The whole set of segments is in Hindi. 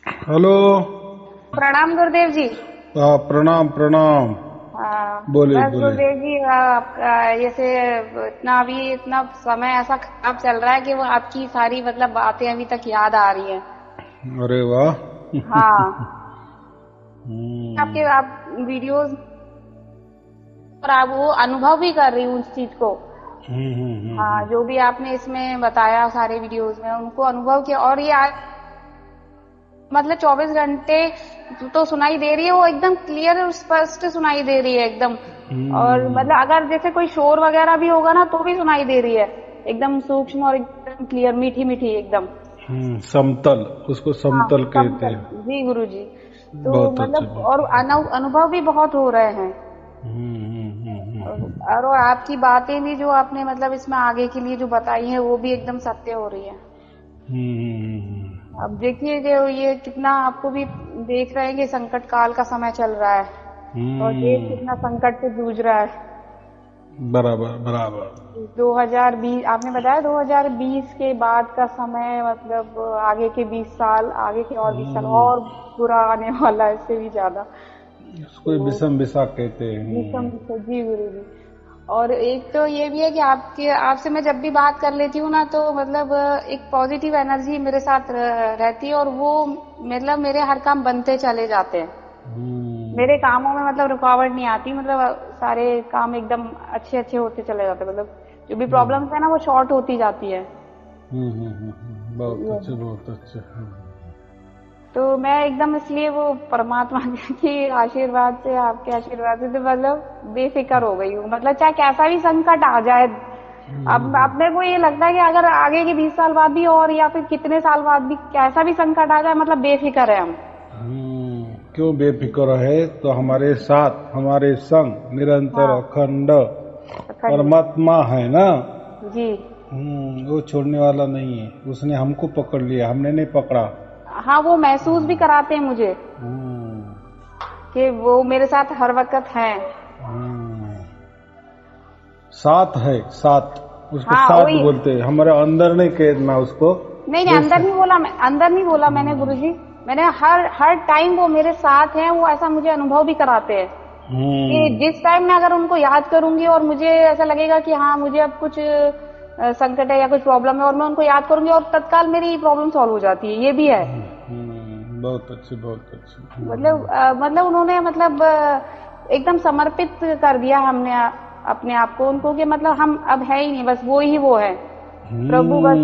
हेलो। प्रणाम गुरुदेव जी। प्रणाम प्रणाम। बोलिए बस बोलिए। गुरुदेव जी, आपका जैसे इतना समय ऐसा खराब चल रहा है कि वो आपकी सारी मतलब बातें अभी तक याद आ रही हैं। अरे वाह। हाँ, आपके हम्म आप वीडियोस और आप वो अनुभव भी कर रही हूँ उस चीज को। हाँ, जो भी आपने इसमें बताया सारे वीडियोस में उनको अनुभव किया, और ये आज मतलब 24 घंटे तो सुनाई दे रही है, वो एकदम क्लियर और स्पष्ट सुनाई दे रही है एकदम। और हम्म मतलब अगर जैसे कोई शोर वगैरह भी होगा ना तो भी सुनाई दे रही है, एकदम सूक्ष्म और एकदम क्लियर, मीठी मीठी एकदम। समतल, उसको हाँ, समतल कहते समतल। हैं। जी गुरु जी। तो बहुत अच्छा मतलब बहुत और अच्छा। अनुभव भी बहुत हो रहे हैं। हम्म। और आपकी बातें भी जो आपने मतलब इसमें आगे के लिए जो बताई है वो भी एकदम सत्य हो रही है। अब देखिए कि ये कितना आपको भी देख रहे हैं कि संकट काल का समय चल रहा है और देश हम्म, कितना संकट से जूझ रहा है। बराबर बराबर। 2020 आपने बताया, 2020 के बाद का समय मतलब आगे के 20 साल, आगे के और 20 साल हम्म, और बुरा आने वाला है, इससे भी ज्यादा। उसको तो विषम विषा कहते हैं। विषम विषम, जी गुरु जी। और एक तो ये भी है कि आपके आपसे मैं जब भी बात कर लेती हूँ ना तो मतलब एक पॉजिटिव एनर्जी मेरे साथ रहती है, और वो मतलब मेरे हर काम बनते चले जाते हैं। मेरे हम्म कामों में मतलब रुकावट नहीं आती, मतलब सारे काम एकदम अच्छे अच्छे होते चले जाते हैं, मतलब जो भी हम्म प्रॉब्लम्स है ना वो शॉर्ट होती जाती है। बहुत ये अच्छे है। बहुत अच्छे। तो मैं एकदम इसलिए वो परमात्मा की आशीर्वाद से, आपके आशीर्वाद से तो मतलब बेफिक्र हो गई हूँ, मतलब चाहे कैसा भी संकट आ जाए। अब मेरे को ये लगता है कि अगर आगे के 20 साल बाद भी और या फिर कितने साल बाद भी कैसा भी संकट आ जाए, मतलब बेफिक्र है हम। क्यों बेफिक्र है? तो हमारे साथ हमारे संग निरंतर हाँ, अखंड अखंड। परमात्मा है ना। जी। वो छोड़ने वाला नहीं है, उसने हमको पकड़ लिया, हमने नहीं पकड़ा। हाँ, वो महसूस भी कराते हैं मुझे हम्म कि वो मेरे साथ हर वक्त हैं। हम्म, साथ है साथ। उसको हाँ साथ वही। बोलते हैं, हमारे अंदर नहीं कहना उसको। नहीं नहीं, अंदर जैसे नहीं बोला, मैं अंदर नहीं बोला मैंने हम्म गुरुजी। मैंने हर हर टाइम वो मेरे साथ हैं, वो ऐसा मुझे अनुभव भी कराते हैं कि हम्म जिस टाइम मैं अगर उनको याद करूंगी और मुझे ऐसा लगेगा कि हाँ मुझे अब कुछ संकट है या कुछ प्रॉब्लम है और मैं उनको याद करूंगी और तत्काल मेरी प्रॉब्लम सॉल्व हो जाती है, ये भी है। बहुत अच्छे बहुत अच्छे। मतलब उन्होंने मतलब एकदम समर्पित कर दिया हमने अपने आप को उनको, कि मतलब हम अब है ही नहीं, बस वो ही वो है प्रभु, बस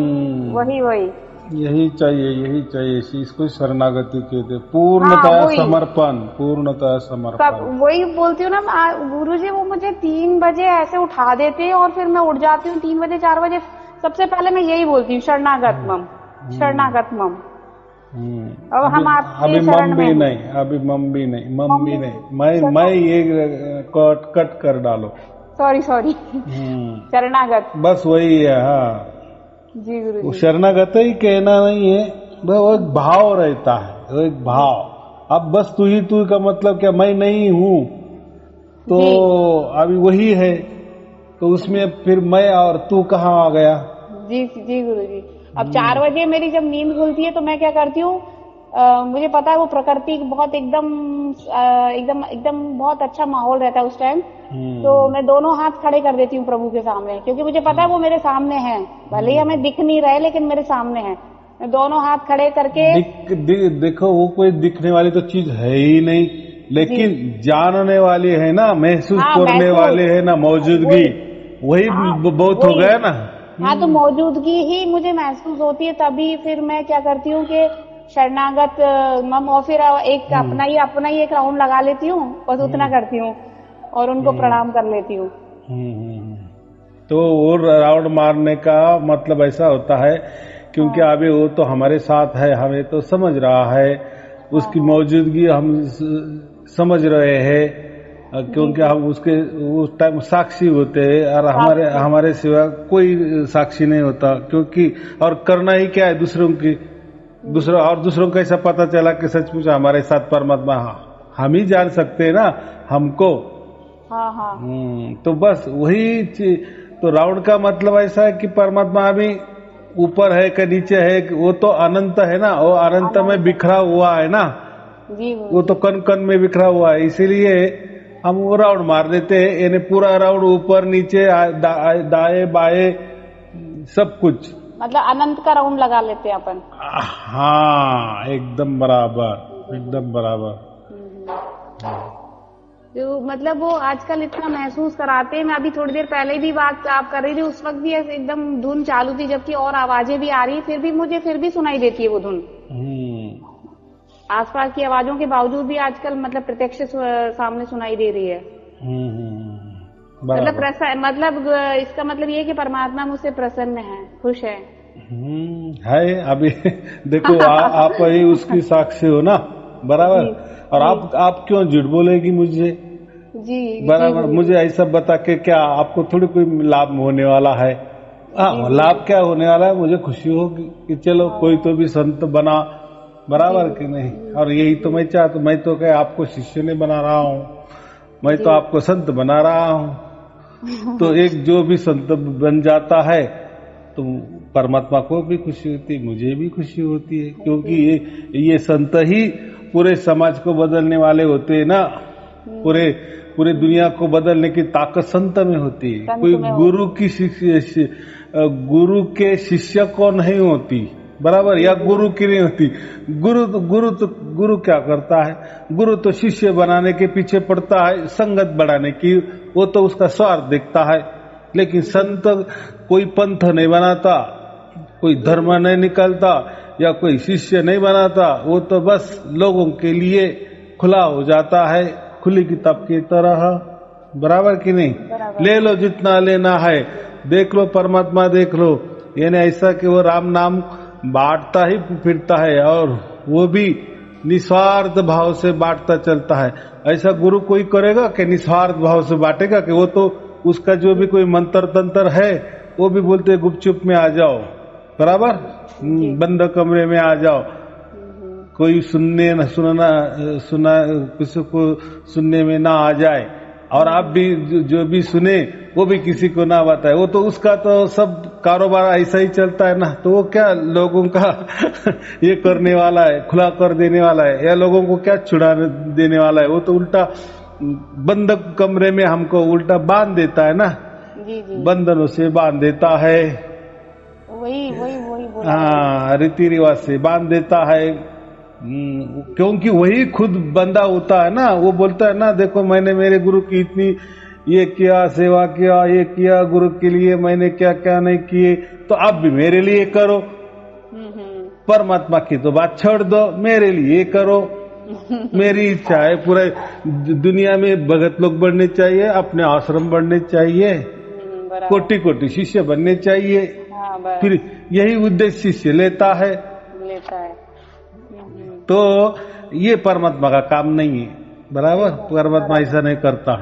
वही हम्म, वही। यही चाहिए यही चाहिए, इसको शरणागति कहते हैं। हाँ पूर्णतः वही। समर्पण, पूर्णतः सब समर्पण। वही बोलती हूँ ना, गुरु जी वो मुझे 3 बजे ऐसे उठा देते हैं और फिर मैं उठ जाती हूँ 3 बजे 4 बजे। सबसे पहले मैं यही बोलती हूँ, शरणागत मम, हम्म शरणागत मम। अब अभी हम आपके अभी शरण मम में भी हैं। नहीं, अभी मम भी नहीं, मम मम भी भी नहीं। नहीं। मैं शरण। ये कट कट कर डालो। Sorry sorry. हम्म शरणागत। बस वही है। हाँ, जी गुरु वो जी। शरणागत ही कहना नहीं है, वो एक भाव रहता है, वो एक जी भाव। अब बस तू ही तू का मतलब क्या, मैं नहीं हूं तो जी अभी वही है। तो उसमें फिर मैं और तू कहाँ आ गया? जी जी गुरु जी। अब हम्म 4 बजे मेरी जब नींद खुलती है तो मैं क्या करती हूँ, मुझे पता है वो प्रकृति बहुत एकदम एकदम एकदम बहुत अच्छा माहौल रहता है उस टाइम। तो हम्म मैं दोनों हाथ खड़े कर देती हूँ प्रभु के सामने, क्योंकि मुझे पता है वो मेरे सामने है। भले ही हमें हम्म। दिख नहीं रहे लेकिन मेरे सामने है। मैं दोनों हाथ खड़े करके। देखो, वो कोई दिखने वाली तो चीज है ही नहीं, जी। लेकिन जानने वाली है ना, महसूस हाँ करने महसूस। वाले है ना मौजूदगी। वही। वही हाँ बहुत हो वही। गया ना। हाँ, तो मौजूदगी ही मुझे महसूस होती है, तभी फिर मैं क्या करती हूँ कि शरणागत मम, और फिर एक हम्म अपना ही एक राउंड लगा लेती हूँ, बस उतना हम्म करती हूँ और उनको हम्म प्रणाम कर लेती हूँ। हम्म। तो वो राउंड मारने का मतलब ऐसा होता है, क्योंकि हाँ अभी वो तो हमारे साथ है, हमें तो समझ रहा है, हाँ उसकी हाँ। मौजूदगी हम समझ रहे हैं। जी क्योंकि जी। हम उसके उस टाइम साक्षी होते हैं, और हमारे साक्षी। हमारे सिवा कोई साक्षी नहीं होता। क्योंकि और करना ही क्या है दूसरों की, दूसरों को कैसा पता चला कि सचमुच हमारे साथ परमात्मा, हम ही जान सकते हैं ना हमको। हाँ हाँ। तो बस वही तो राउंड का मतलब ऐसा है कि परमात्मा अभी ऊपर है कि नीचे है, वो तो अनंत है ना, वो अनंत में बिखरा हुआ है ना, जी वो तो कण कण में बिखरा हुआ है। इसीलिए हम वो राउंड मार देते हैं, यानी पूरा राउंड ऊपर नीचे दाएं बाएं सब कुछ, मतलब अनंत का राउंड लगा लेते हैं अपन। हाँ एकदम बराबर, एकदम बराबर। जो मतलब वो आजकल इतना महसूस कराते हैं। मैं अभी थोड़ी देर पहले भी बात आप कर रही थी, उस वक्त भी ऐसे एकदम धुन चालू थी, जबकि और आवाजें भी आ रही, फिर भी मुझे फिर भी सुनाई देती है वो धुन। आसपास की आवाजों के बावजूद भी आजकल मतलब प्रत्यक्ष सामने सुनाई दे रही है। मतलब इसका मतलब ये है कि परमात्मा मुझसे प्रसन्न है, खुश है। है अभी देखो आप ही उसकी साक्षी हो ना, बराबर। और आप क्यों झूठ बोलेगी मुझे? जी बराबर। मुझे ऐसा बता के क्या आपको थोड़ी कोई लाभ होने वाला है? हाँ, लाभ क्या होने वाला है? मुझे खुशी होगी कि चलो कोई तो भी संत बना, बराबर कि नहीं। और यही तो मैं चाहता हूँ। मैं तो क्या आपको शिष्य नहीं बना रहा हूँ, मैं तो आपको संत बना रहा हूँ। तो एक जो भी संत बन जाता है तो परमात्मा को भी खुशी होती है, मुझे भी खुशी होती है, क्योंकि ये संत ही पूरे समाज को बदलने वाले होते हैं ना। पूरे दुनिया को बदलने की ताकत संत में होती है। कोई गुरु के शिष्य को नहीं होती, बराबर, या गुरु की नहीं होती। गुरु क्या करता है? गुरु तो शिष्य बनाने के पीछे पड़ता है, संगत बढ़ाने की, वो तो उसका स्वार्थ देखता है। लेकिन संत कोई पंथ नहीं बनाता, कोई धर्म नहीं निकालता, या कोई शिष्य नहीं बनाता। वो तो बस लोगों के लिए खुला हो जाता है, खुली किताब की तरह, बराबर कि नहीं। ले लो जितना लेना है, देख लो परमात्मा देख लो। यानी ऐसा कि वो राम नाम बांटता ही फिरता है, और वो भी निस्वार्थ भाव से बांटता चलता है। ऐसा गुरु कोई करेगा कि निस्वार्थ भाव से बांटेगा? कि वो तो उसका जो भी कोई मंत्र तंत्र है वो भी बोलते गुपचुप में आ जाओ, बराबर, बंद कमरे में आ जाओ, कोई सुना किसी को सुनने में ना आ जाए, और आप भी जो भी सुने वो भी किसी को ना बताए। वो तो उसका तो सब कारोबार ऐसा ही चलता है ना। तो वो क्या लोगों का ये करने वाला है, खुला कर देने वाला है, या लोगों को क्या छुड़ा देने वाला है? वो तो उल्टा बंद कमरे में हमको उल्टा बांध देता है ना। जी। बंधनों से बांध देता है, वही हाँ, रीति रिवाज से बांध देता है। क्योंकि वही खुद बंधा होता है ना। वो बोलता है ना, देखो मैंने मेरे गुरु की इतनी ये किया, सेवा किया, ये किया, गुरु के लिए मैंने क्या क्या नहीं किए, तो आप भी मेरे लिए करो। परमात्मा की तो बात छोड़ दो, मेरे लिए करो। मेरी इच्छा है पूरे दुनिया में भगत लोग बढ़ने चाहिए, अपने आश्रम बढ़ने चाहिए, कोटि कोटि शिष्य बनने चाहिए। फिर यही उद्देश्य शिष्य लेता है। तो ये परमात्मा का काम नहीं है, बराबर। परमात्मा ऐसा नहीं करता।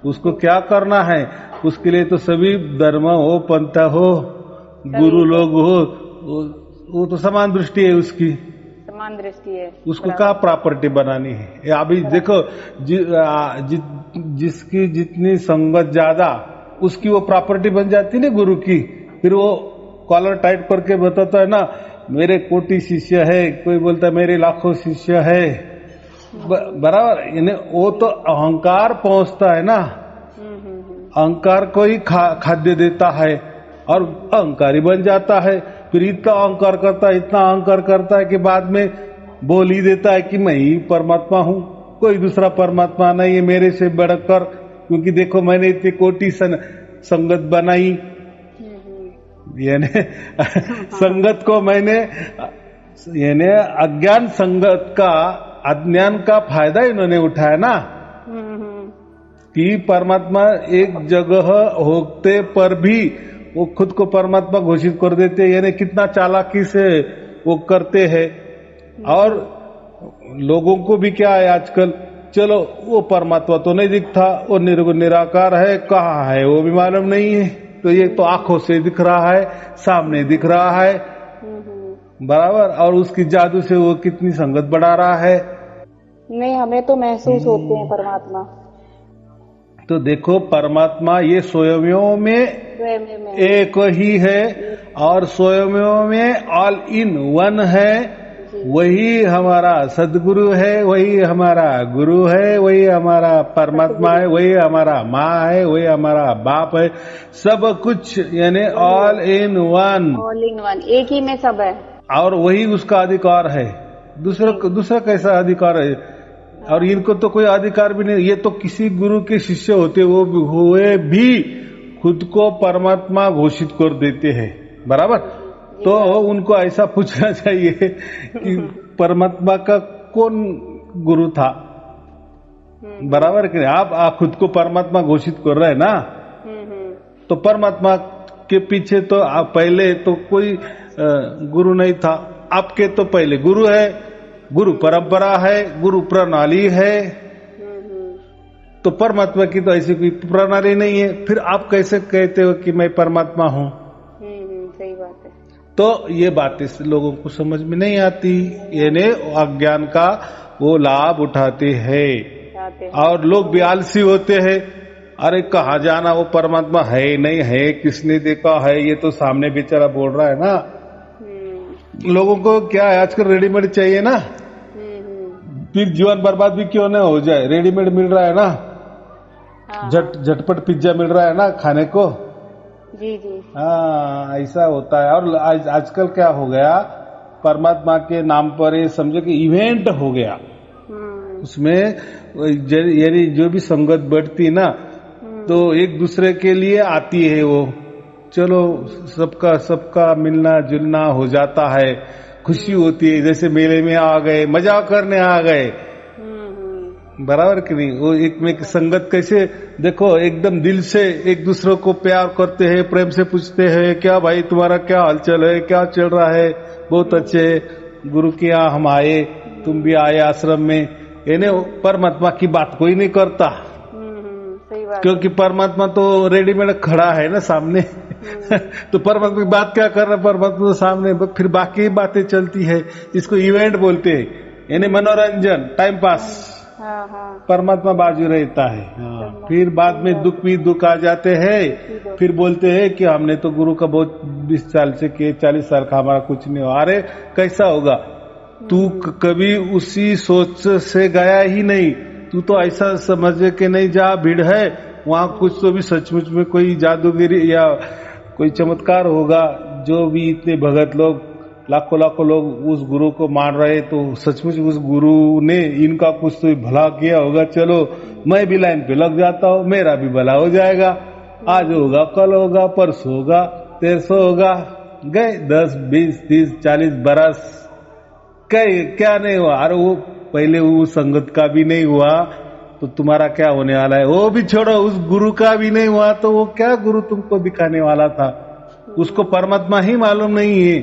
उसको क्या करना है? उसके लिए तो सभी धर्म हो, पंथ हो, गुरु लोग हो, वो तो समान दृष्टि है उसकी, समान दृष्टि है। उसको क्या प्रॉपर्टी बनानी है? अभी देखो जिसकी जितनी संगत ज्यादा, उसकी वो प्रॉपर्टी बन जाती है गुरु की। फिर वो कॉलर टाइट करके बताता है ना, मेरे कोटि शिष्य है, कोई बोलता है मेरे लाखों शिष्य है, बराबर। इन्हें वो तो अहंकार पहुंचता है ना, अहंकार को ही खाद्य देता है, और अहंकारी बन जाता है। फिर इतना अहंकार करता है, इतना अहंकार करता है कि बाद में बोल ही देता है कि मैं ही परमात्मा हूँ, कोई दूसरा परमात्मा नहीं है मेरे से बढ़कर। क्योंकि देखो मैंने इतनी कोटि संगत बनाई, यानी संगत को मैंने, यानी अज्ञान संगत का, अज्ञान का फायदा इन्होंने उठाया ना, कि परमात्मा एक जगह होते पर भी वो खुद को परमात्मा घोषित कर देते, यानी कितना चालाकी से वो करते हैं। और लोगों को भी क्या है आजकल, चलो वो परमात्मा तो नहीं दिखता, वो निर्गुण निराकार है, कहाँ है वो भी मालूम नहीं है, तो ये तो आंखों से दिख रहा है, सामने दिख रहा है, बराबर। और उसकी जादू से वो कितनी संगत बढ़ा रहा है। नहीं, हमें तो महसूस होते हैं परमात्मा। तो देखो परमात्मा ये स्वयं में एक ही है और स्वयं में ऑल इन वन है। वही हमारा सदगुरु है, वही हमारा गुरु है, वही हमारा परमात्मा है, वही हमारा माँ है, वही हमारा बाप है। सब कुछ यानी all in one, all in one, एक ही में सब है और वही उसका अधिकार है। दूसरा कैसा अधिकार है? और इनको तो कोई अधिकार भी नहीं। ये तो किसी गुरु के शिष्य होते वो हुए भी खुद को परमात्मा घोषित कर देते हैं, बराबर। तो उनको ऐसा पूछना चाहिए कि परमात्मा का कौन गुरु था, बराबर कि आप खुद को परमात्मा घोषित कर रहे हैं ना, तो परमात्मा के पीछे तो आप पहले तो कोई गुरु नहीं था। आपके तो पहले गुरु है, गुरु परंपरा है, गुरु प्रणाली है। तो परमात्मा की तो ऐसी कोई प्रणाली नहीं है। फिर आप कैसे कहते हो कि मैं परमात्मा हूँ? सही बात है। तो ये बातें लोगों को समझ में नहीं आती, यानी अज्ञान का वो लाभ उठाते हैं। और लोग भी आलसी होते हैं। अरे कहाँ जाना, वो परमात्मा है नहीं है, किसने देखा है, ये तो सामने बेचारा बोल रहा है ना। लोगों को क्या है, आजकल रेडीमेड चाहिए ना, फिर जीवन बर्बाद भी क्यों न हो जाए। रेडीमेड मिल रहा है ना, झटपट पिज्जा मिल रहा है ना खाने को। जी। हाँ, ऐसा होता है। और आजकल क्या हो गया, परमात्मा के नाम पर ये समझो कि इवेंट हो गया। उसमें यानी जो भी संगत बढ़ती ना, तो एक दूसरे के लिए आती है वो, चलो सबका मिलना जुलना हो जाता है, खुशी होती है। जैसे मेले में आ गए, मजा करने आ गए, बराबर कि नहीं। वो एक में संगत कैसे देखो, एकदम दिल से एक दूसरे को प्यार करते हैं, प्रेम से पूछते हैं, क्या भाई तुम्हारा क्या हालचाल है, क्या चल रहा है, बहुत अच्छे, गुरु के यहाँ हम आए, तुम भी आए आश्रम में। यानी परमात्मा की बात कोई नहीं करता, सही बात, क्योंकि परमात्मा तो रेडीमेड खड़ा है ना सामने। तो परमात्मा की बात क्या कर रहा है, परमात्मा तो सामने, फिर बाकी बातें चलती है। इसको इवेंट बोलते हैं, यानी मनोरंजन, टाइम पास। परमात्मा बाजू रहता है। फिर बाद में दुख आ जाते हैं, फिर बोलते हैं कि हमने तो गुरु का बहुत 20 साल से किए, 40 साल का हमारा कुछ नहीं हुआ। अरे कैसा होगा, तू कभी उसी सोच से गया ही नहीं। तू तो ऐसा समझ के नहीं जा भीड़ है वहाँ कुछ तो भी सचमुच में कोई जादूगिरी या कोई चमत्कार होगा। जो भी इतने भगत लोग, लाखों लोग उस गुरु को मान रहे, तो सचमुच उस गुरु ने इनका कुछ तो भला किया होगा। चलो मैं भी लाइन पे लग जाता हूँ, मेरा भी भला हो जाएगा। आज होगा, कल होगा, परसों होगा, 1300 होगा। गए 10, 20, 30, 40 बरस, क्या नहीं हुआ। अरे वो पहले वो संगत का भी नहीं हुआ तो तुम्हारा क्या होने वाला है। वो भी छोड़ो, उस गुरु का भी नहीं हुआ तो वो क्या गुरु तुमको दिखाने वाला था। उसको परमात्मा ही मालूम नहीं है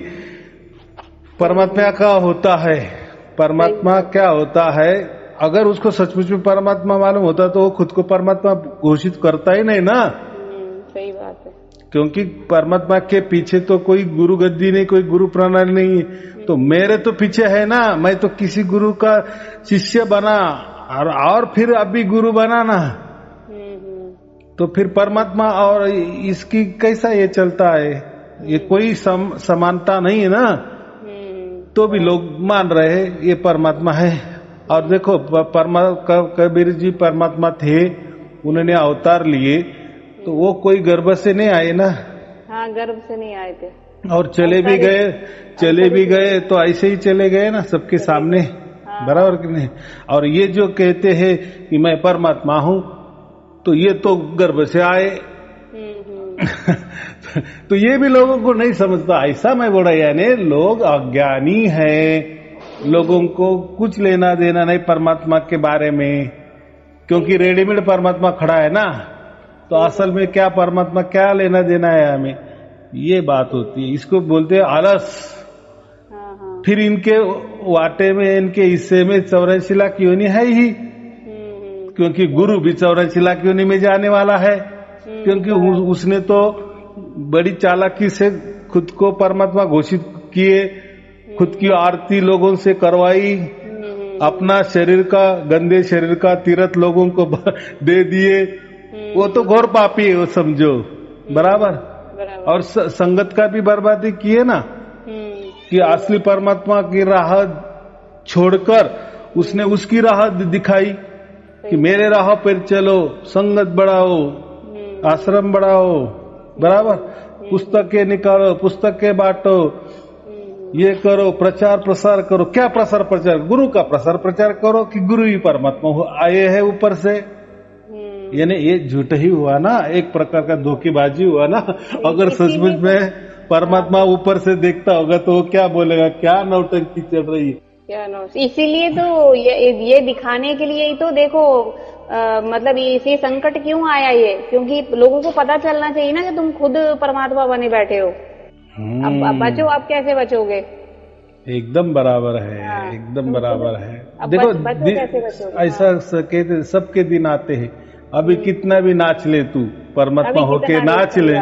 परमात्मा क्या होता है। परमात्मा क्या होता है, अगर उसको सचमुच में परमात्मा मालूम होता तो वो खुद को परमात्मा घोषित करता ही नहीं ना। सही बात है, क्योंकि परमात्मा के पीछे तो कोई गुरु गद्दी नहीं, कोई गुरु प्रणाली नहीं है। तो मेरे तो पीछे है ना, मैं तो किसी गुरु का शिष्य बना और फिर अभी गुरु बना ना। तो फिर परमात्मा और इसकी कैसा ये चलता है, ये कोई समानता नहीं है ना। तो भी लोग मान रहे हैं ये परमात्मा है। और देखो कबीर जी परमात्मा थे, उन्होंने अवतार लिए, तो वो कोई गर्भ से नहीं आए ना। हाँ, गर्भ से नहीं आए थे। और चले भी गए तो ऐसे ही चले गए ना सबके सामने। हाँ। बराबर कि नहीं। और ये जो कहते हैं कि मैं परमात्मा हूँ, तो ये तो गर्भ से आए। तो ये भी लोगों को नहीं समझता, ऐसा मैं बोला। यानी लोग अज्ञानी हैं, लोगों को कुछ लेना देना नहीं परमात्मा के बारे में, क्योंकि रेडीमेड परमात्मा खड़ा है ना। तो असल में क्या परमात्मा क्या लेना देना है हमें, ये बात होती है। इसको बोलते हैं आलस। फिर इनके वाटे में, इनके हिस्से में 84 लाख योनि है ही, क्योंकि गुरु भी 84 लाख योनि में जाने वाला है। क्योंकि उसने तो बड़ी चालाकी से खुद को परमात्मा घोषित किए, खुद की आरती लोगों से करवाई, अपना शरीर का, गंदे शरीर का तीर्थ लोगों को दे दिए, वो तो घोर पापी है, वो समझो। बराबर। और संगत का भी बर्बादी की है ना, कि असली परमात्मा की राह छोड़कर उसने उसकी राह दिखाई कि मेरे राह पर चलो, संगत बढ़ाओ, आश्रम बढ़ाओ। बराबर। पुस्तकें निकालो, पुस्तकें बांटो, ये करो, प्रचार प्रसार करो। क्या प्रसार प्रचार? गुरु का प्रसार प्रचार करो कि गुरु ही परमात्मा आए हैं ऊपर से। यानी ये झूठ ही हुआ ना, एक प्रकार का धोखेबाजी हुआ ना। अगर सचमुच में परमात्मा ऊपर से देखता होगा तो वो क्या बोलेगा, क्या नौटंकी चल रही है, क्या इसीलिए तो ये दिखाने के लिए ही तो देखो, मतलब ये संकट क्यों आया ये, क्योंकि लोगों को पता चलना चाहिए ना कि तुम खुद परमात्मा बने बैठे हो। अब बचो, आप कैसे बचोगे? एकदम बराबर है। हाँ, एकदम बराबर है। देखो कैसे बचोगे? ऐसा कहते सबके दिन आते हैं। अभी कितना भी नाच ले तू, परमात्मा होके नाच ले,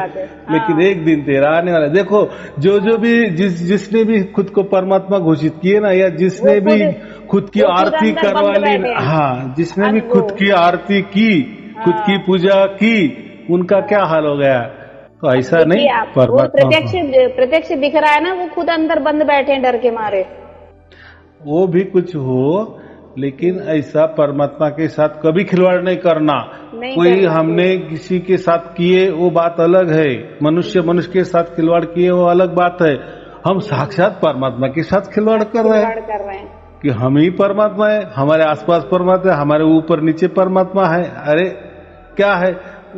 लेकिन एक दिन तेरा आने वाला। देखो जो भी जिसने भी खुद को परमात्मा घोषित किए ना, या जिसने भी खुद की आरती करवा ली, हाँ, जिसने भी खुद की आरती की, खुद की पूजा की, उनका क्या हाल हो गया। तो ऐसा नहीं, परमात्मा प्रत्यक्ष दिख रहा है ना, वो खुद अंदर बंद बैठे हैं डर के मारे। वो भी कुछ हो, लेकिन ऐसा परमात्मा के साथ कभी खिलवाड़ नहीं करना। कोई हमने किसी के साथ किए वो बात अलग है, मनुष्य के साथ खिलवाड़ किए वो अलग बात है। हम साक्षात परमात्मा के साथ खिलवाड़ कर रहे हैं कि हम ही परमात्मा है, हमारे आसपास परमात्मा है, हमारे ऊपर नीचे परमात्मा है। अरे क्या है,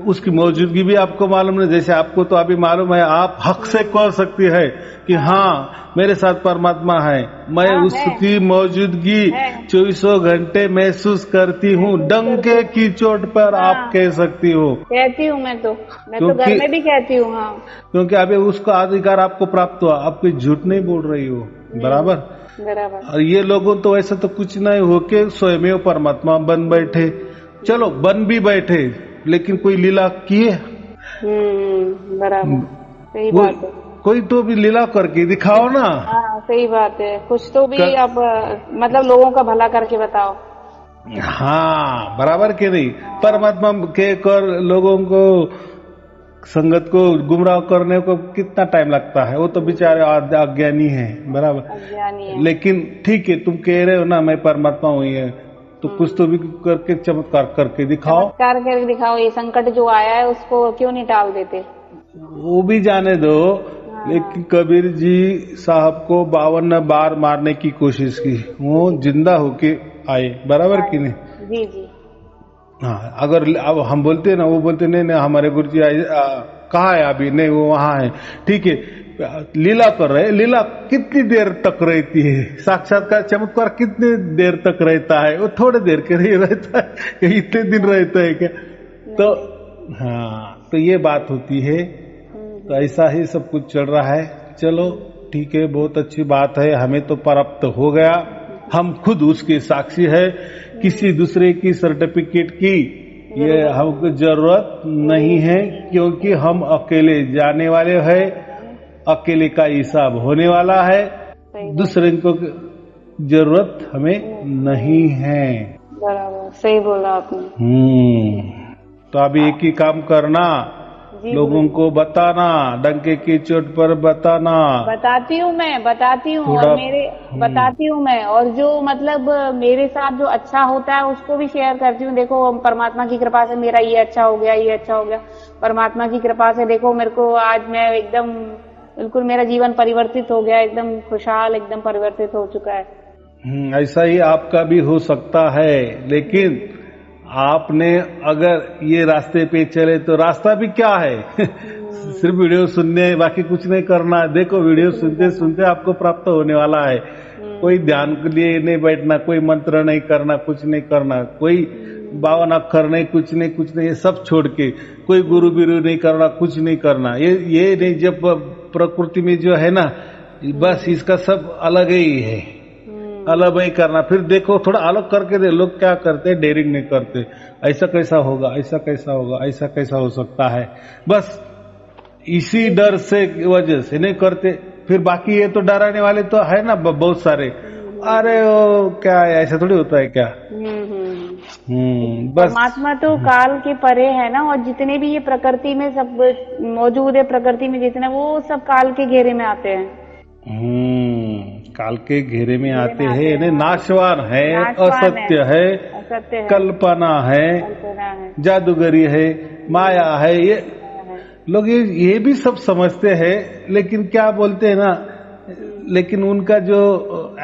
उसकी मौजूदगी भी आपको मालूम नहीं। जैसे आपको तो अभी मालूम है, आप हक से कह सकती है कि हाँ मेरे साथ परमात्मा है, मैं उसकी मौजूदगी 24 घंटे महसूस करती हूँ। डंके की चोट पर आप कह सकती हो। कहती हूँ मैं तो घर में भी कहती हूँ। हाँ, क्योंकि अभी उसका अधिकार आपको प्राप्त हुआ, आप कोई झूठ नहीं बोल रही हो। बराबर। और ये लोगों तो ऐसा तो कुछ नहीं हो के स्वयं परमात्मा बन बैठे। चलो बन भी बैठे, लेकिन कोई लीला किए? बराबर, सही बात है। कोई तो भी लीला करके दिखाओ ना। हाँ, सही बात है। कुछ तो भी आप मतलब लोगों का भला करके बताओ। हाँ, बराबर के नहीं। परमात्मा के कर लोगों को, संगत को गुमराह करने को कितना टाइम लगता है। वो तो बेचारे अज्ञानी है। बराबर, अज्ञानी है। लेकिन ठीक है, तुम कह रहे हो ना मैं परमात्मा हुई है, तो कुछ तो भी करके चमत्कार करके दिखाओ। चमत्कार करके दिखाओ। ये संकट जो आया है उसको क्यों नहीं टाल देते? वो भी जाने दो। लेकिन कबीर जी साहब को 52 बार मारने की कोशिश की, वो जिंदा होके आए। बराबर की नहीं? जी जी। हाँ, अगर अब हम बोलते हैं ना, वो बोलते नहीं हमारे गुरु जी कहाँ है अभी? नहीं, वो वहां है। ठीक है, लीला कर रहे। लीला कितनी देर तक रहती है? साक्षात्कार चमत्कार कितनी देर तक रहता है? वो थोड़े देर के लिए रहता है, इतने दिन रहता है क्या? तो हाँ, तो ये बात होती है। तो ऐसा ही सब कुछ चल रहा है। चलो ठीक है, बहुत अच्छी बात है। हमें तो प्राप्त हो गया, हम खुद उसके साक्षी है। किसी दूसरे की सर्टिफिकेट की ये हमको जरूरत नहीं है, क्योंकि हम अकेले जाने वाले हैं, अकेले का हिसाब होने वाला है। दूसरे को जरूरत हमें नहीं है। बराबर, सही बोला आपने। तो अभी एक ही काम करना, लोगों को बताना, डंके की चोट पर बताना। बताती हूँ मैं, और मेरे बताती हूँ मैं, और जो मतलब मेरे साथ जो अच्छा होता है उसको भी शेयर करती हूँ। देखो परमात्मा की कृपा से मेरा ये अच्छा हो गया, ये अच्छा हो गया। परमात्मा की कृपा से देखो मेरे को आज मैं एकदम बिल्कुल मेरा जीवन परिवर्तित हो गया, एकदम खुशहाल, एकदम परिवर्तित हो चुका है। ऐसा ही आपका भी हो सकता है, लेकिन आपने अगर ये रास्ते पे चले तो रास्ता भी क्या है? सिर्फ वीडियो सुनने, बाकी कुछ नहीं करना। देखो वीडियो सुनते सुनते आपको प्राप्त होने वाला है। कोई ध्यान के लिए नहीं बैठना, कोई मंत्र नहीं करना, कुछ नहीं करना, कोई 52 अक्षर नहीं, कुछ नहीं, ये सब छोड़ के कोई गुरु बिरु नहीं करना, कुछ नहीं करना। ये नहीं, जब प्रकृति में जो है ना, बस इसका सब अलग ही है, अलग ही करना। फिर देखो थोड़ा अलग करके दे। लोग क्या करते हैं, डेयरिंग नहीं करते। ऐसा कैसा होगा, ऐसा कैसा होगा, ऐसा कैसा हो सकता है, बस इसी डर से वजह से नहीं करते। फिर बाकी ये तो डराने वाले तो है ना बहुत सारे। अरे वो क्या है, ऐसा थोड़ी होता है क्या? बस परमात्मा तो काल के परे है ना, और जितने भी ये प्रकृति में सब मौजूद है, प्रकृति में जितने वो सब काल के घेरे में आते हैं। काल के घेरे में आते हैं, नाशवान है, असत्य है, कल्पना है, जादूगरी है, माया है। ये लोग ये भी सब समझते हैं, लेकिन क्या बोलते हैं ना, लेकिन उनका जो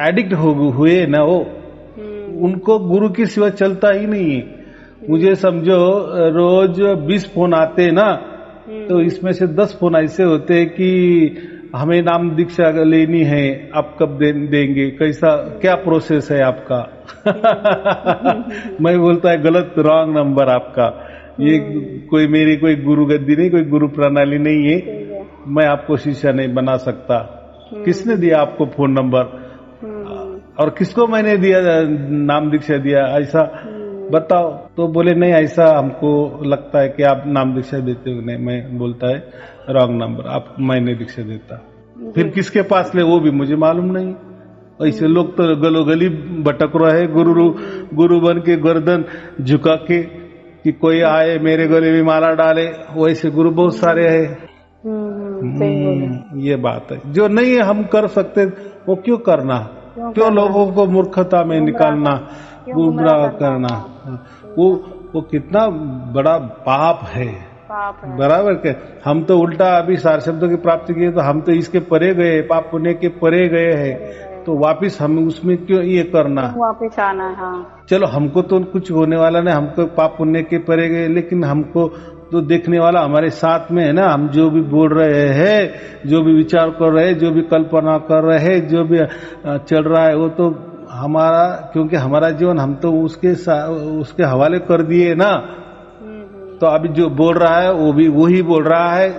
एडिक्ट हुए ना वो, उनको गुरु की सिवा चलता ही नहीं है। मुझे समझो रोज 20 फोन आते ना, तो इसमें से 10 फोन ऐसे होते हैं कि हमें नाम दीक्षा लेनी है, आप कब देंगे, कैसा क्या प्रोसेस है आपका। मैं बोलता है गलत, रॉन्ग नंबर आपका, ये मेरी कोई गुरु गद्दी नहीं, कोई गुरु प्रणाली नहीं है, मैं आपको शिष्य नहीं बना सकता। किसने दिया आपको फोन नंबर, और किसको मैंने दिया नाम दीक्षा दिया, ऐसा बताओ। तो बोले नहीं, ऐसा हमको लगता है कि आप नाम दीक्षा देते हो। नहीं, मैं बोलता है रॉन्ग नंबर, आप मैंने दीक्षा देता। फिर किसके पास ले वो भी मुझे मालूम नहीं। ऐसे लोग तो गलो गली भटक रहे, गुरु बन के गर्दन झुका के कि कोई आए मेरे गले में माला डाले, वैसे गुरु बहुत सारे हैं। ये बात है, जो नहीं है हम कर सकते वो क्यों करना, क्यों लोगों को मूर्खता में निकालना, गुमराह करना। वो कितना बड़ा पाप है, बराबर के। हम तो उल्टा अभी सार शब्दों की प्राप्ति की तो हम तो इसके परे गए, पाप पुण्य के परे गए हैं, तो वापिस हम उसमें क्यों ये करना, वापिस आना। हाँ, चलो हमको तो कुछ होने वाला नहीं, हमको पाप पुण्य के परे गए, लेकिन हमको तो देखने वाला हमारे साथ में है ना। हम जो भी बोल रहे हैं, जो भी विचार कर रहे हैं, जो भी कल्पना कर रहे हैं, जो भी चल रहा है, वो तो हमारा, क्योंकि हमारा जीवन हम तो उसके हवाले कर दिए ना। तो अभी जो बोल रहा है वो भी वही बोल रहा है,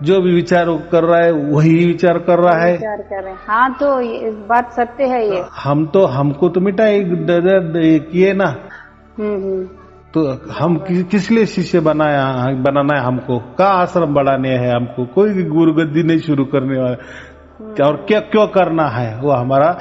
जो भी विचार कर रहा है वही विचार कर रहा है। विचार कर रहे हैं। हाँ, तो इस बात सत्य है ये। हमको तो मिटाई किए ना। तो हम किस लिए शिष्य बनाना है हमको, का आश्रम बढ़ाने है हमको, कोई गुरु गद्दी नहीं शुरू करने वाला। और क्या क्यों करना है, वो हमारा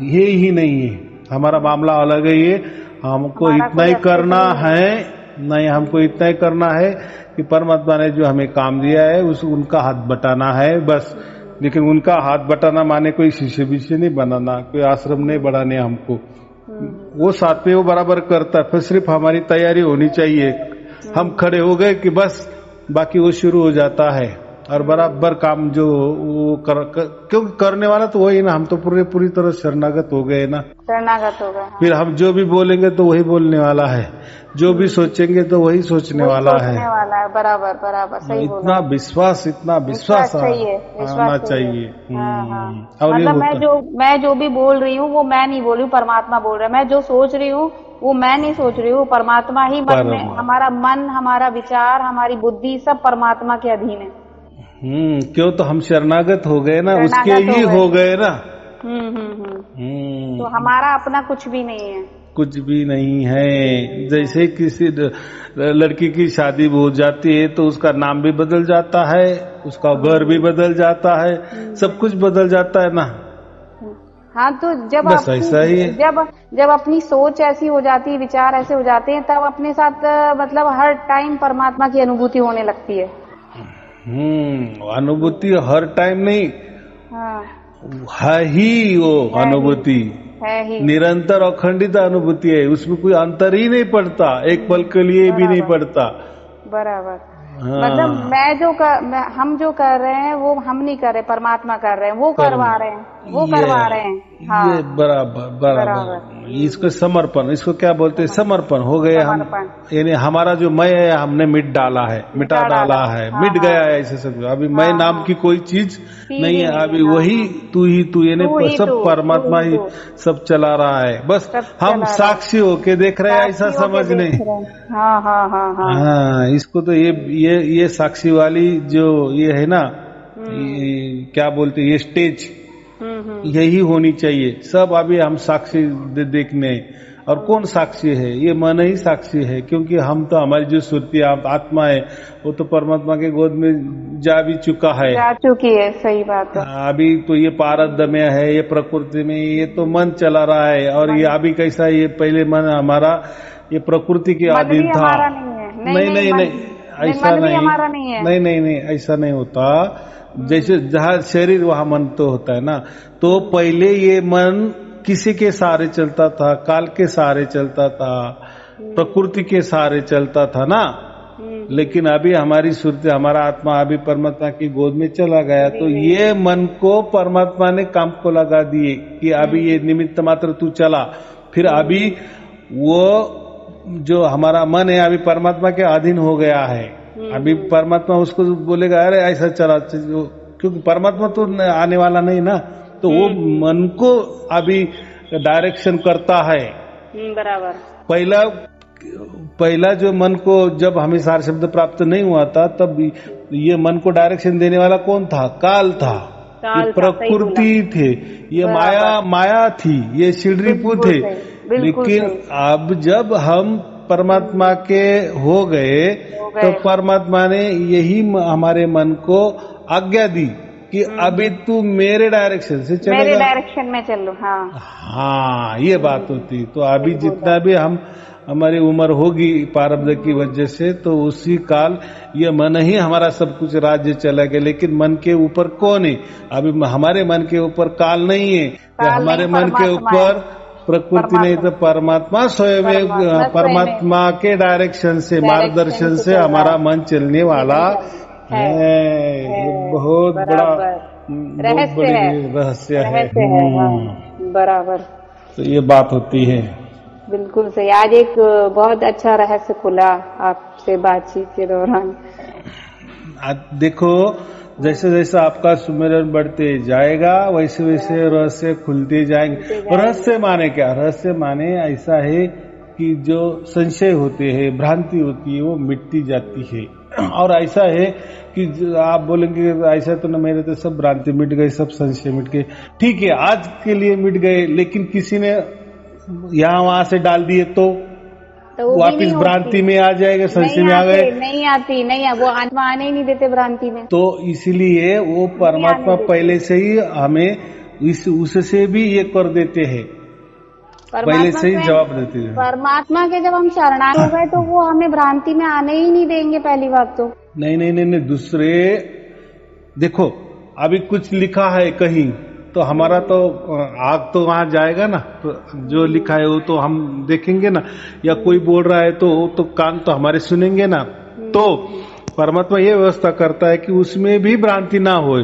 ये ही नहीं है। हमारा मामला अलग है, ये हमको इतना ही करना है, नहीं हमको इतना ही करना है कि परमात्मा ने जो हमें काम दिया है उनका हाथ बटाना है बस। लेकिन उनका हाथ बटाना माने कोई शिष्य विषय नहीं बनाना, कोई आश्रम नहीं बढ़ाने हमको। वो साथ में वो बराबर करता है, फिर सिर्फ हमारी तैयारी होनी चाहिए। हम खड़े हो गए कि बस बाकी वो शुरू हो जाता है, और बराबर काम जो वो क्योंकि करने वाला तो वही ना। हम तो पूरी तरह शरणागत हो गए ना, शरणागत हो गए। फिर हम जो भी बोलेंगे तो वही बोलने वाला है, जो भी सोचेंगे तो वही सोचने वाला है। बराबर सही बोला। इतना विश्वास आना चाहिए। और मतलब मैं जो भी बोल रही हूँ वो मैं नहीं बोल रही हूँ, परमात्मा बोल रहा है। मैं जो सोच रही हूँ वो मैं नहीं सोच रही हूँ, परमात्मा ही मन में, हमारा मन, हमारा विचार, हमारी बुद्धि सब परमात्मा के अधीन है। क्यों, तो हम शरणागत हो गए ना, उसके ही हो गए ना। तो हमारा अपना कुछ भी नहीं है, कुछ भी नहीं है। जैसे किसी लड़की की शादी हो जाती है तो उसका नाम भी बदल जाता है, उसका घर भी बदल जाता है, सब कुछ बदल जाता है ना। हाँ, तो जब बस ऐसा ही है। जब अपनी सोच ऐसी हो जाती है, विचार ऐसे हो जाते हैं, तब अपने साथ मतलब हर टाइम परमात्मा की अनुभूति होने लगती है। अनुभूति हर टाइम नहीं, हाँ, है ही वो अनुभूति, है ही निरंतर अखंडित अनुभूति है, उसमें कोई अंतर ही नहीं पड़ता, एक पल के लिए भी नहीं पड़ता। बराबर। मतलब हम जो कर रहे हैं वो हम नहीं कर रहे, परमात्मा कर रहे हैं, वो करवा रहे हैं, वो करवा रहे हैं। हाँ, ये बराबर। इसको समर्पण, इसको क्या बोलते हैं, समर्पण हो गए हम। यानी हमारा जो मैं है हमने मिटा डाला है, मिट गया है ऐसे सब। अभी मैं नाम की कोई चीज नहीं है, अभी वही तू यानी सब परमात्मा ही सब चला रहा है। बस हम साक्षी होके देख रहे हैं, ऐसा समझ नहीं। हाँ, इसको तो ये साक्षी वाली जो ये है ना, क्या बोलते ये स्टेज, यही होनी चाहिए। सब अभी हम साक्षी देखने, और कौन साक्षी है? ये मन ही साक्षी है, क्योंकि हम तो हमारी जो सुरती आत्मा है वो तो परमात्मा के गोद में जा भी चुका है, जा चुकी है। सही बात है। अभी तो ये प्रारब्ध में है, ये प्रकृति में, ये तो मन चला रहा है। और ये अभी कैसा, ये पहले मन हमारा ये प्रकृति के अधीन था। नहीं, ऐसा नहीं, ऐसा नहीं होता। जैसे जहाँ शरीर वहाँ मन तो होता है ना। तो पहले ये मन किसी के सहारे चलता था, काल के सहारे चलता था, प्रकृति के सहारे चलता था ना। लेकिन अभी हमारी सुरती, हमारा आत्मा अभी परमात्मा की गोद में चला गया, तो ये मन को परमात्मा ने काम को लगा दिए कि अभी ये निमित्त मात्र तू चला। फिर अभी वो जो हमारा मन है अभी परमात्मा के अधीन हो गया है। अभी परमात्मा उसको बोलेगा अरे ऐसा चला, क्योंकि परमात्मा तो आने वाला नहीं ना, तो वो मन को अभी डायरेक्शन करता है। बराबर। पहला जो मन को, जब हमें सार शब्द प्राप्त नहीं हुआ था, तब ये मन को डायरेक्शन देने वाला कौन था? काल था, ये प्रकृति थे, ये माया थी, ये शिड्रीपु थे। लेकिन अब जब हम परमात्मा के हो गए तो परमात्मा ने यही हमारे मन को आज्ञा दी कि अभी तू मेरे डायरेक्शन से चलेगा, मेरे डायरेक्शन में चलो। हाँ, ये बात होती। तो अभी जितना भी हमारी उम्र होगी प्रारब्ध की वजह से, तो उसी काल ये मन ही हमारा सब कुछ राज्य चलेगा। लेकिन मन के ऊपर कौन है? अभी हमारे मन के ऊपर काल नहीं है, हमारे मन के ऊपर प्रकृति नहीं, तो परमात्मा स्वयं, परमात्मा के डायरेक्शन से, मार्गदर्शन से हमारा मन चलने वाला है। बहुत बड़ा रहस्य है। बराबर। तो ये बात होती है। बिल्कुल सही। आज एक बहुत अच्छा रहस्य खुला आपसे बातचीत के दौरान। देखो, जैसे जैसे आपका सुमिरन बढ़ते जाएगा वैसे वैसे रहस्य खुलते जाएंगे। रहस्य माने क्या? रहस्य माने ऐसा है कि जो संशय होते हैं, भ्रांति होती है, वो मिटती जाती है। और ऐसा है कि आप बोलेंगे ऐसा तो ना, मेरे तो सब भ्रांति मिट गई, सब संशय मिट गए। ठीक है, आज के लिए मिट गए, लेकिन किसी ने यहाँ वहां से डाल दिए तो वापिस भ्रांति में आ जाएगा, संशय में आ गए। नहीं आती, वो आत्मा आने ही नहीं देते भ्रांति में। तो इसलिए वो परमात्मा पहले से ही हमें उससे भी ये कर देते हैं, पहले से ही जवाब देते हैं। परमात्मा के जब हम शरणागत हो गए तो वो हमें भ्रांति में आने ही नहीं देंगे। पहली बात तो नहीं, दूसरे देखो, अभी कुछ लिखा है कहीं, तो हमारा तो आग तो वहां जाएगा ना, तो जो लिखा है वो तो हम देखेंगे ना, या कोई बोल रहा है तो कान तो हमारे सुनेंगे ना। तो परमात्मा ये व्यवस्था करता है कि उसमें भी भ्रांति ना हो,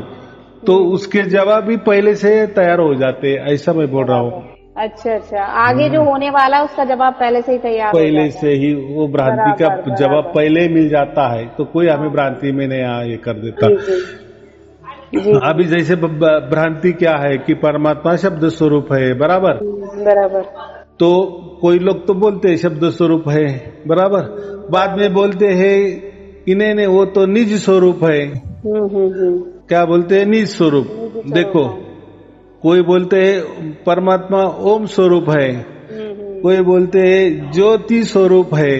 तो उसके जवाब भी पहले से तैयार हो जाते। ऐसा मैं बोल रहा हूँ। अच्छा, आगे जो होने वाला है उसका जवाब पहले से ही तैयार, पहले से ही वो भ्रांति का जवाब पहले ही मिल जाता है, तो कोई हमें भ्रांति में नहीं ये कर देता। अभी जैसे भ्रांति क्या है कि परमात्मा शब्द स्वरूप है, बराबर। तो कोई लोग तो बोलते हैं शब्द स्वरूप है, बराबर। बाद में बोलते हैं कि नहीं, वो तो निज स्वरूप है। क्या बोलते हैं? निज स्वरूप। देखो, कोई बोलते हैं परमात्मा ओम स्वरूप है, कोई बोलते हैं ज्योति स्वरूप है,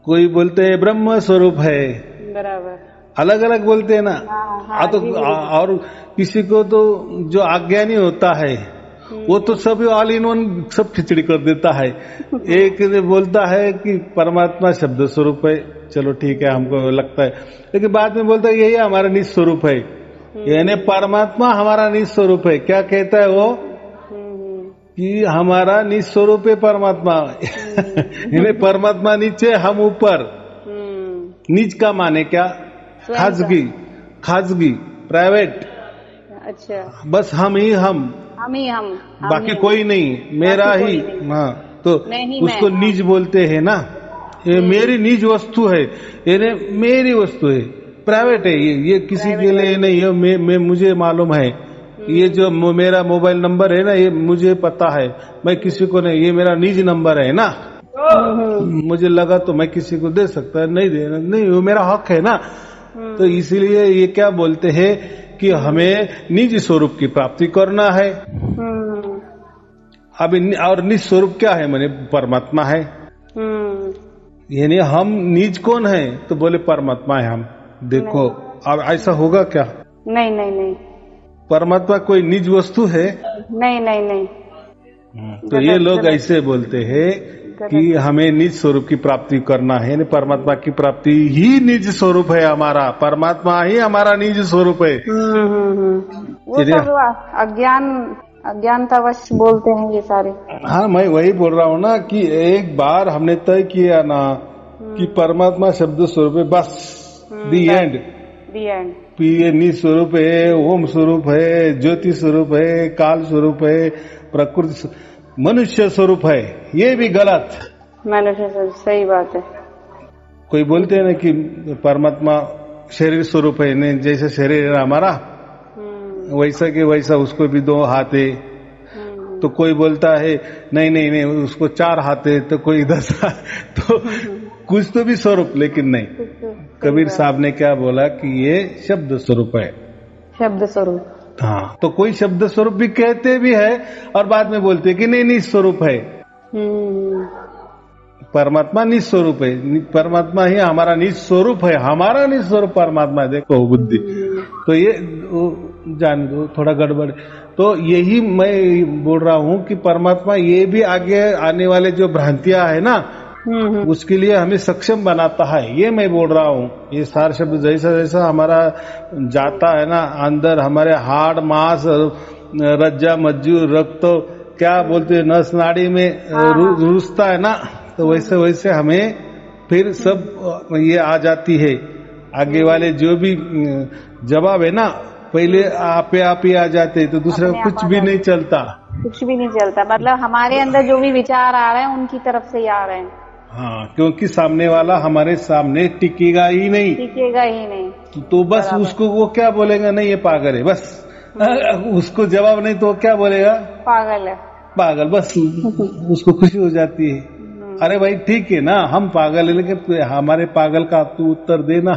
कोई बोलते हैं ब्रह्म स्वरूप है, बराबर। अलग अलग बोलते हैं ना। तो और किसी को तो जो अज्ञानी होता है वो तो सब ऑल इन वन सब खिचड़ी कर देता है। एक बोलता है कि परमात्मा शब्द स्वरूप है, चलो ठीक है, हमको लगता है, लेकिन बाद में बोलता है यही हमारा निज स्वरूप है, यानी परमात्मा हमारा निज स्वरूप है। क्या कहता है वो? कि हमारा निज स्वरूप है परमात्मा। यानी परमात्मा नीचे, हम ऊपर। निज का माने क्या? खाजगी, प्राइवेट। अच्छा, बस हम ही हम, बाकी कोई नहीं, मेरा ही। हाँ, तो उसको निज बोलते हैं ना। ये मेरी निज वस्तु है, ये मेरी वस्तु है, प्राइवेट है, ये किसी के लिए नहीं है। मैं मुझे मालूम है, ये जो मेरा मोबाइल नंबर है ना, ये मुझे पता है, मैं किसी को नहीं, ये मेरा निज नंबर है ना। मुझे लगा तो मैं किसी को दे सकता है, नहीं देना नहीं, वो मेरा हक है ना। तो इसीलिए ये क्या बोलते हैं कि हमें निज स्वरूप की प्राप्ति करना है। अब और निज स्वरूप क्या है, मैंने परमात्मा है। यानी हम निज कौन है, तो बोले परमात्मा है हम। देखो अब ऐसा होगा क्या? नहीं नहीं नहीं, परमात्मा कोई निज वस्तु है? नहीं नहीं नहीं। तो ये लोग ऐसे बोलते हैं कि हमें निज स्वरूप की प्राप्ति करना है, परमात्मा की प्राप्ति ही निज स्वरूप है हमारा, परमात्मा ही हमारा निज स्वरूप है। वो सब अज्ञानतावश बोलते हैं ये सारे। हाँ, मैं वही बोल रहा हूँ ना कि एक बार हमने तय किया ना कि परमात्मा शब्द स्वरूप है, बस दी एंड। ये निज स्वरूप है, ओम स्वरूप है, ज्योति स्वरूप है, काल स्वरूप है, प्रकृति मनुष्य स्वरूप है, ये भी गलत। मनुष्य स्वरूप, सही बात है। कोई बोलते हैं ना कि परमात्मा शरीर स्वरूप है, नहीं जैसे शरीर है हमारा वैसा के वैसा उसको भी 2 हाथ है। तो कोई बोलता है नहीं नहीं नहीं उसको 4 हाथ है, तो कोई 10 हाथ। तो कुछ तो भी स्वरूप, लेकिन नहीं। कबीर साहब ने क्या बोला कि ये शब्द स्वरूप है, शब्द स्वरूप। हाँ, तो कोई शब्द स्वरूप भी कहते भी है और बाद में बोलते कि नहीं निज स्वरूप है। परमात्मा निज स्वरूप है, परमात्मा ही हमारा निज स्वरूप है, हमारा निज स्वरूप परमात्मा है। देखो बुद्धि, तो ये जान दो थोड़ा गड़बड़। तो यही मैं बोल रहा हूँ कि परमात्मा ये भी आगे आने वाले जो भ्रांतियां है ना उसके लिए हमें सक्षम बनाता है, ये मैं बोल रहा हूँ। ये सार शब्द जैसा जैसा हमारा जाता है ना अंदर, हमारे हाड़ मांस रज्जा मज्जू रक्त क्या बोलते हैं नस नाड़ी में रुसता है ना, तो वैसे वैसे हमें फिर सब ये आ जाती है। आगे वाले जो भी जवाब है ना पहले आप ही आ जाते, तो दूसरा कुछ भी नहीं चलता, कुछ भी नहीं चलता। मतलब हमारे अंदर जो भी विचार आ रहे हैं उनकी तरफ से ही आ रहे हैं। हाँ, क्योंकि सामने वाला हमारे सामने टिकेगा ही नहीं, तो बस उसको वो क्या बोलेगा, नहीं ये पागल है, बस उसको जवाब नहीं तो क्या बोलेगा, पागल है, पागल, बस उसको खुशी हो जाती है। अरे भाई ठीक है ना, हम पागल है लेकिन हमारे पागल का तू उत्तर देना।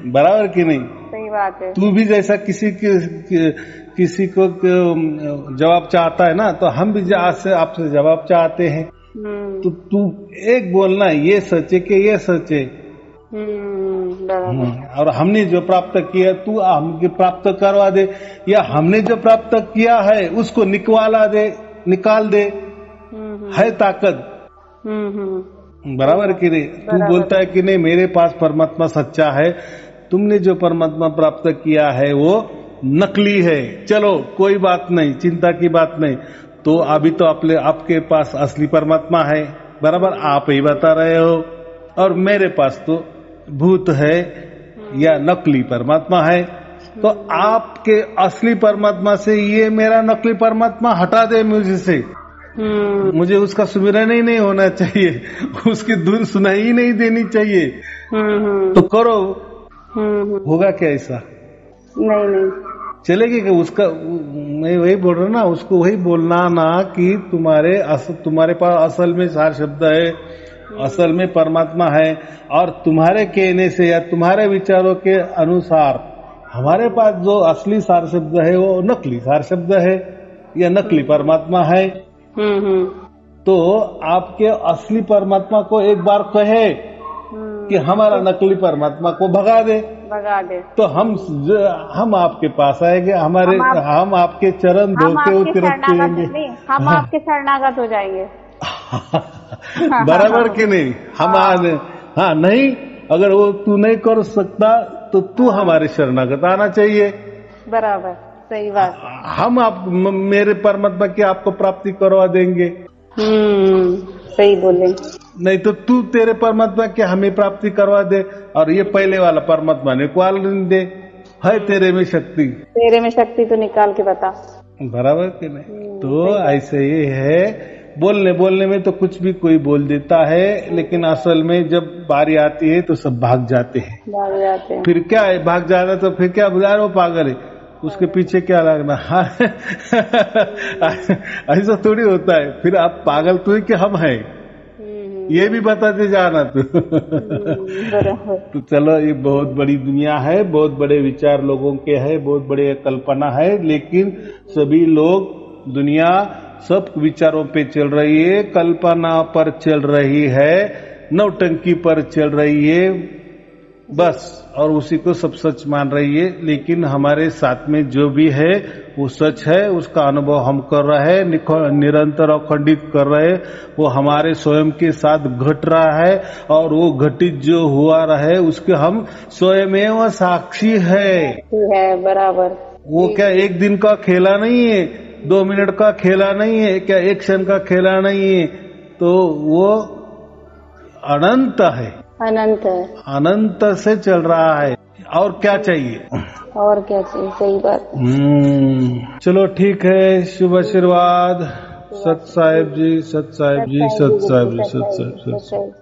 बराबर की नहीं? सही बात है। तू भी जैसा किसी को जवाब चाहता है ना, तो हम भी आपसे जवाब चाहते हैं। तो तू एक बोलना ये सच है कि ये सच है। और हमने जो प्राप्त किया तू हमके प्राप्त करवा दे, या हमने जो प्राप्त किया है उसको निकाल दे। है ताकत। बराबर कि नहीं? तू बोलता है कि नहीं मेरे पास परमात्मा सच्चा है, तुमने जो परमात्मा प्राप्त किया है वो नकली है। चलो कोई बात नहीं, चिंता की बात नहीं। तो अभी तो आपके पास असली परमात्मा है, बराबर आप ही बता रहे हो, और मेरे पास तो भूत है या नकली परमात्मा है। तो आपके असली परमात्मा से ये मेरा नकली परमात्मा हटा दे मुझसे। मुझे उसका सुमिरन ही नहीं होना चाहिए, उसकी धुन सुनाई ही नहीं देनी चाहिए। तो करो, होगा क्या ऐसा? नहीं चलेगी कि उसका, मैं वही बोल रहा ना, उसको वही बोलना ना कि तुम्हारे पास असल में सार शब्द है, असल में परमात्मा है, और तुम्हारे कहने से या तुम्हारे विचारों के अनुसार हमारे पास जो असली सार शब्द है वो नकली सार शब्द है या नकली परमात्मा है। तो आपके असली परमात्मा को एक बार कहे कि हमारा नकली परमात्मा को भगा दे, तो हम आपके पास आएंगे, हम आपके चरण धो के उतरेंगे, हम आपके शरणागत हो जाएंगे। बराबर कि नहीं? हाँ नहीं, अगर वो तू नहीं कर सकता तो तू हमारे शरणागत आना चाहिए। बराबर, सही बात। हम मेरे परमात्मा की आपको प्राप्ति करवा देंगे। सही बोले। नहीं तो तू तेरे परमात्मा की हमें प्राप्ति करवा दे, और ये पहले वाला परमात्मा निकाल दे। है तेरे में शक्ति तो निकाल के बता। बराबर कि नहीं? तो ऐसे ही है, बोलने में तो कुछ भी कोई बोल देता है, लेकिन असल में जब बारी आती है तो सब भाग जाते हैं। फिर क्या है, भाग जाना तो फिर क्या बुला रहे हो, पागल है, उसके पीछे क्या लगना। ऐसा थोड़ी होता है। फिर आप पागल तो है कि हम हैं, ये भी बताते जाना। तो चलो, ये बहुत बड़ी दुनिया है, बहुत बड़े विचार लोगों के है, बहुत बड़े कल्पना है, लेकिन सभी लोग दुनिया सब विचारों पे चल रही है, कल्पना पर चल रही है, नौटंकी पर चल रही है बस, और उसी को सब सच मान रही है। लेकिन हमारे साथ में जो भी है वो सच है, उसका अनुभव हम कर रहे हैं, निरंतर अखंडित कर रहे हैं, वो हमारे स्वयं के साथ घट रहा है, और वो घटित जो हुआ रहे उसके हम स्वयमेव साक्षी है। बराबर। वो क्या एक दिन का खेला नहीं है, 2 मिनट का खेला नहीं है, क्या एक क्षण का खेला नहीं है, तो वो अनंत है, अनंत है, अनंत से चल रहा है। और क्या चाहिए, और क्या चाहिए, सही बात। चलो ठीक है, शुभ आशीर्वाद। सत साहेब जी, सत साहेब जी, सत साहेब जी, सत साहेब।